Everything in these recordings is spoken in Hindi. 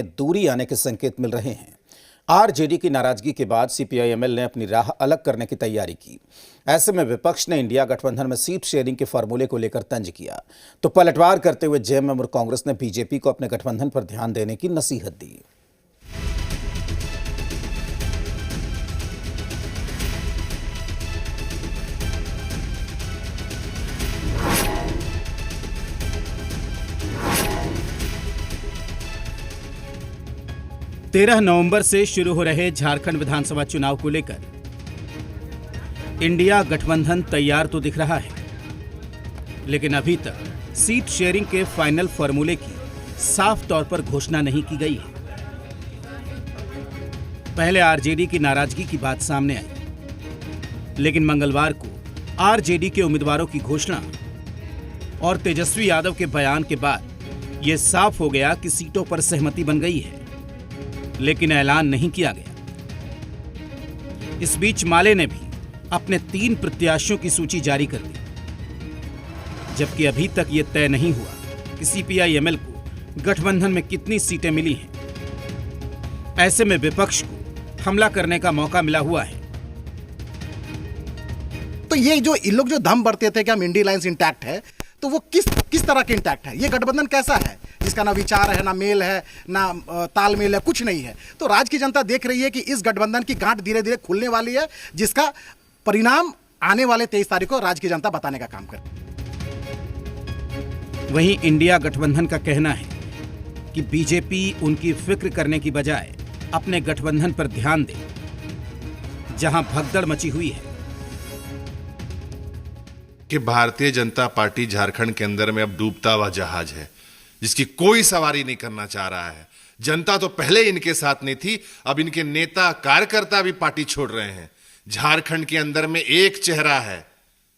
दूरी आने के संकेत मिल रहे हैं। आरजेडी की नाराजगी के बाद सीपीआई-एमएल ने अपनी राह अलग करने की तैयारी की। ऐसे में विपक्ष ने इंडिया गठबंधन में सीट शेयरिंग के फॉर्मूले को लेकर तंज किया, तो पलटवार करते हुए जेएमएम और कांग्रेस ने बीजेपी को अपने गठबंधन पर ध्यान देने की नसीहत दी। नवंबर से शुरू हो रहे झारखंड विधानसभा चुनाव को लेकर इंडिया गठबंधन तैयार तो दिख रहा है, लेकिन अभी तक सीट शेयरिंग के फाइनल फॉर्मूले की साफ तौर पर घोषणा नहीं की गई है। पहले आरजेडी की नाराजगी की बात सामने आई, लेकिन मंगलवार को आरजेडी के उम्मीदवारों की घोषणा और तेजस्वी यादव के बयान के बाद यह साफ हो गया कि सीटों पर सहमति बन गई है, लेकिन ऐलान नहीं किया गया। इस बीच माले ने भी अपने 3 प्रत्याशियों की सूची जारी कर दी, जबकि अभी तक यह तय नहीं हुआ कि सीपीआई-एमएल को गठबंधन में कितनी सीटें मिली हैं। ऐसे में विपक्ष को हमला करने का मौका मिला हुआ है। तो ये जो इन लोग जो दम बढ़ते थे कि हम इंडी लाइंस इंटैक्ट है, तो वो किस तरह के इंटैक्ट है? ये गठबंधन कैसा है जिसका ना विचार है, ना मेल है, ना तालमेल है, कुछ नहीं है। तो राज्य की जनता देख रही है कि इस गठबंधन की गांठ धीरे धीरे खुलने वाली है, जिसका परिणाम आने वाले 23 तारीख को राज्य की जनता बताने का काम करे। वहीं इंडिया गठबंधन का कहना है कि बीजेपी उनकी फिक्र करने की बजाय अपने गठबंधन पर ध्यान दे, जहां भगदड़ मची हुई है कि भारतीय जनता पार्टी झारखंड के अंदर में अब डूबता हुआ जहाज है, जिसकी कोई सवारी नहीं करना चाह रहा है। जनता तो पहले इनके साथ नहीं थी, अब इनके नेता कार्यकर्ता भी पार्टी छोड़ रहे हैं। झारखंड के अंदर में एक चेहरा है,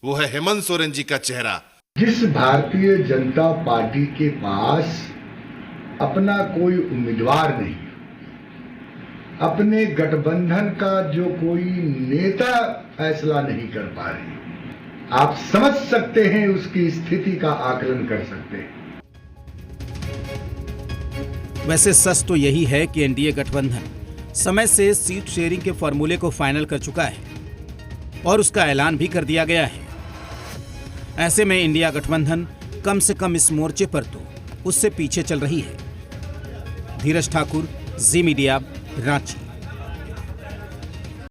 वो है हेमंत सोरेन जी का चेहरा। जिस भारतीय जनता पार्टी के पास अपना कोई उम्मीदवार नहीं, अपने गठबंधन का जो कोई नेता फैसला नहीं कर पा रही, आप समझ सकते हैं, उसकी स्थिति का आकलन कर सकते हैं। वैसे सच तो यही है कि एनडीए गठबंधन समय से सीट शेयरिंग के फॉर्मूले को फाइनल कर चुका है और उसका ऐलान भी कर दिया गया है। ऐसे में इंडिया गठबंधन कम से कम इस मोर्चे पर तो उससे पीछे चल रही है। धीरज ठाकुर, जी मीडिया, रांची।